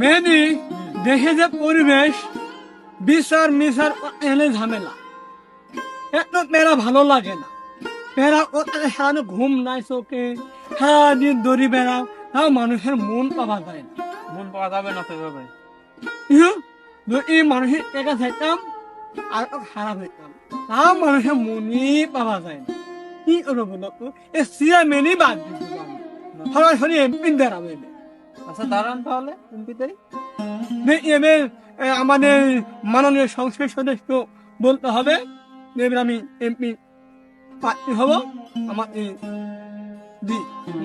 Many দেশে যে পরিবেশ বিচার মিচার এনে ঝামেলা একটু মেয়েরা ভালো লাগে না। মেয়েরা সারাদিন ঘুম নাই চোখে, সারাদিন দড়ি বেড়াও, তাও মানুষের মন পাওয়া যায় না। মন পাওয়া যাবে না তো এভাবে। যদি মানুষের একা থাকতাম আর খারাপ হইতাম, তাও মানুষের মনই পাওয়া যায় না। কি করবো বলো তো, এ চেয়ারম্যানই বাদ দিতে আমি সরাসরি এমপি দাঁড়াবো। আচ্ছা দাঁড়ান তাহলে এমপিতেই। আমাদের মাননীয় সংসদ সদস্য বলতে হবে এবার আমি এমপি প্রার্থী হব, আমাকে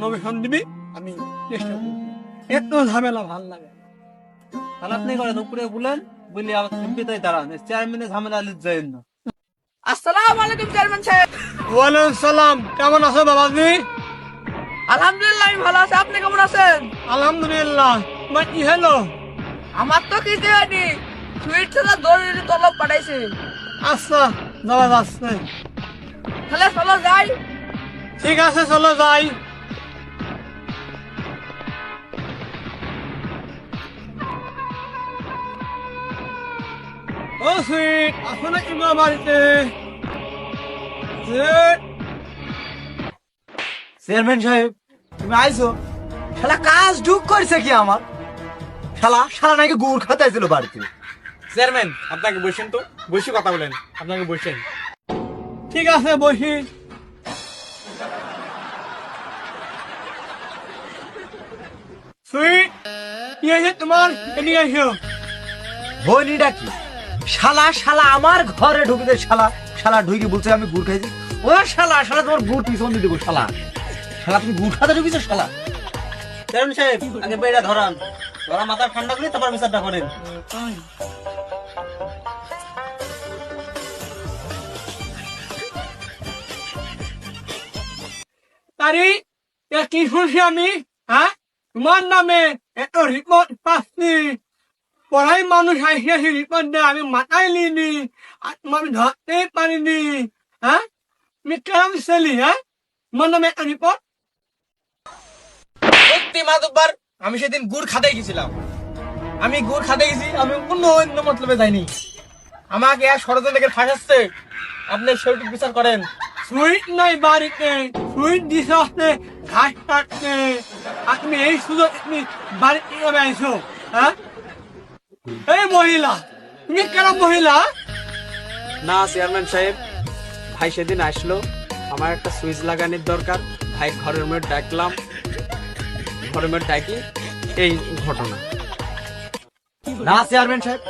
নমিনেশন দিবি, আমি চেষ্টা করবো। এত ঝামেলা ভাল লাগে। তাহলে আপনি করেন উপরে বলেন, বলি আবার এমপিতেই দাঁড়ান, চেয়ারম্যানে ঝামেলা যায় না। আসসালামু আলাইকুম চেয়ারম্যান সাহেব। ওয়ালাইকুম সালাম। কেমন আছো বাবাজি? আলহামদুলিল্লাহ আমি ভালো আছি, আপনি কেমন আছেন? আলহামদুলিল্লাহ। তোমার কি হলো? আমার তো কিছু হয়নি, সুইট ছাড়া দৌড়ে তলব পাঠাইছে। আচ্ছা যাওয়া যাচ্ছে। তাহলে চলো যাই। ঠিক আছে চলো যাই। ও সুইট, আসো নাকি মা বাড়িতে? সুইট। চেয়ারম্যান সাহেব তুমি আইছো? শালা কাজ ঢুক করেছে কি আমার? শালা শালা নাকি গুড় খাতে আইছিল বাড়িতে। চেয়ারম্যান আপনাকে বসেন তো, বসে কথা বলেন, আপনাকে বসেন। ঠিক আছে বসি। সুইট, কি হয়েছে তোমার? এদিকে এসো। হইনিটা কি? শালা শালা আমার ঘরে ঢুকিতে শালা শালা ঢুকে বলছে আমি গুড় খাইছি। ও শালা শালা তোমার গুড় পিছন দিয়ে দেবো শালা। শালা তুমি গুড় খাতে ঢুকিছো শালা। চেয়ারম্যান সাহেব আগে বেড়া ধরান, ধরা মাথা ঠান্ডা করে তারপর বিচারটা করেন। তারি কি শুনছি আমি? হ্যাঁ, তোমার নামে এত রিপোর্ট পাচ্ছি, পড়াই মানুষ আইসি রিপোর্ট দেয়, আমি মাথায় নিইনি, আর তোমার আমি ধরতেই পারিনি। হ্যাঁ, তুমি কেমন ছেলি? হ্যাঁ, তোমার নামে একটা রিপোর্ট। সত্যি মাতব্বর, আমি সেদিন গুড় খাতে গেছিলাম। আমি গুড় খাতে গেছি, আমি অন্য মতলবে যাইনি। আমাকে এক ষড়যন্ত্রকে ফাঁসাচ্ছে, আপনি সঠিক বিচার করেন। সুইট নাই বাড়িতে, সুইট দিছে আসতে ঘাস কাটতে, আর তুমি এই সুযোগ তুমি বাড়িতে কিভাবে আইছো? হ্যাঁ, এই মহিলা, তুমি কেন মহিলা? না চেয়ারম্যান সাহেব, ভাই সেদিন আসলো, আমার একটা সুইচ লাগানোর দরকার, ভাই ঘরের মধ্যে ডাকলাম, ঘরের মধ্যে ডাকি এই ঘটনা। না চেয়ারম্যান সাহেব,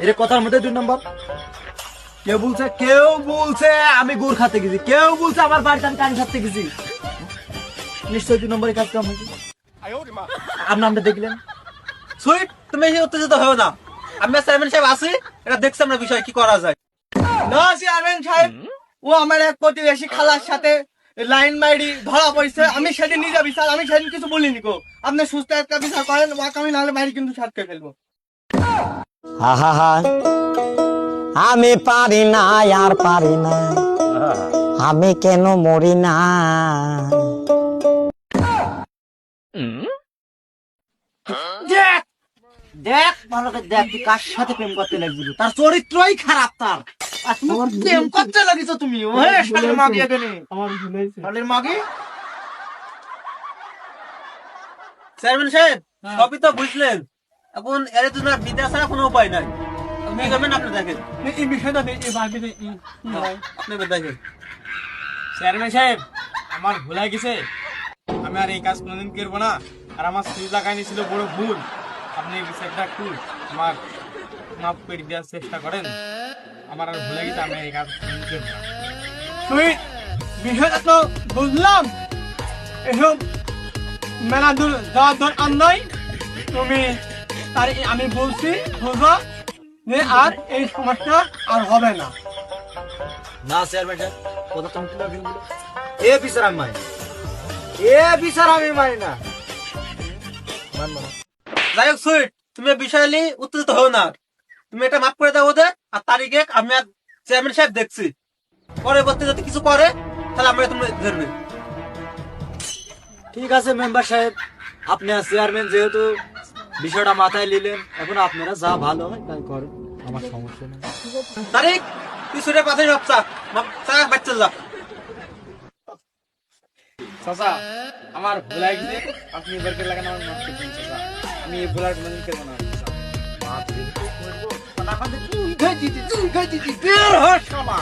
এর কথার মধ্যে 2 নম্বর। কেউ বলছে আমি গুড় খাতে গেছি, কেউ বলছে আমার বাড়িতে আমি কান খাতে গেছি। নিশ্চয়ই 2 নম্বরের কাজ কাম হয়েছে। আপনার নামটা দেখলেন। সুইট, তুমি এই উত্তেজিত হও না, আমি চেয়ারম্যান সাহেব আছি, এটা দেখছি আমরা বিষয় কি করা যায়। না চেয়ারম্যান সাহেব, ও আমার এক প্রতিবেশী খালার সাথে লাইন মাইরি ধরা পড়ছে। আমি সেদিন নিজে বিচার, আমি সেদিন কিছু বলিনি গো। আপনি সুস্থ একটা বিচার করেন, ওকে আমি নাহলে বাড়ি কিন্তু ছাড়তে ফেলবো। আহা, আমি পারি না আর পারি না, আমি কেন মরি না। দেখ দেখ ভালো করে দেখ, তুই কার সাথে প্রেম করতে লাগছিল, তার চরিত্রই খারাপ তার। আর তুমি প্রেম করতে লাগিছো তুমি। ওহে শালের মাগি এখানে, আমার ভুল হয়েছে। শালের মাগি। চেয়ারম্যান সাহেব সবই তো বুঝলেন, এখন এর জন্য বিদ্যা ছাড়া কোনো উপায় নাই। আপনি করবেন, আপনি দেখেন, এই বিষয়টা এই বাড়িতে কি হয়? আপনি দেখেন। চেয়ারম্যান সাহেব আমার ভুল হয়ে গেছে, আমি আর এই কাজ কোনোদিন করবো না। আর আমার সুইচ লাগাইনি ছিল বড় ভুল, আপনি এই বিষয়টা একটু আমার মাফ করে দেওয়ার চেষ্টা করেন। আমার আর ভুলে গেছে, আমি আর এই কাজ কোনোদিন করবো না। তুই বিষয়টা তো বুঝলাম, এসব মেলা দূর যাওয়ার দরকার নাই। তুমি তার আমি বলছি বুঝো যে আর এই সমস্যা আর হবে না। না চেয়ারম্যান সাহেব, কথা তুমি কি লাগবে? এ বিচার আমি মানি, এ বিচার আমি মানি না, মানবো না। যাই হোক সুইট, তুমি এই বিষয় নিয়ে উত্তেজিত হও না, তুমি এটা মাফ করে দাও ওদের। আর তারিখে আমি আর চেয়ারম্যান সাহেব দেখছি, পরবর্তী যদি কিছু করে তাহলে আমরা তুমি ধরবে। ঠিক আছে মেম্বার সাহেব, আপনি আর চেয়ারম্যান যেহেতু বিষয়টা মাথায় নিলেন, এখন আপনারা যা ভালো হয় তাই করেন, আমার সমস্যা নেই। তারিখ তুই সুরে পাথর ভাবছা চা বাচ্চা যা। চাচা আমার ভুল হয়ে গেছে, আপনি এবারকে লাগান আমার মাফ করে দিন চাচা, আমি এই ভুল আর কোনোদিন করবো না চাচা। তুই খাই দিতি বের হ শালা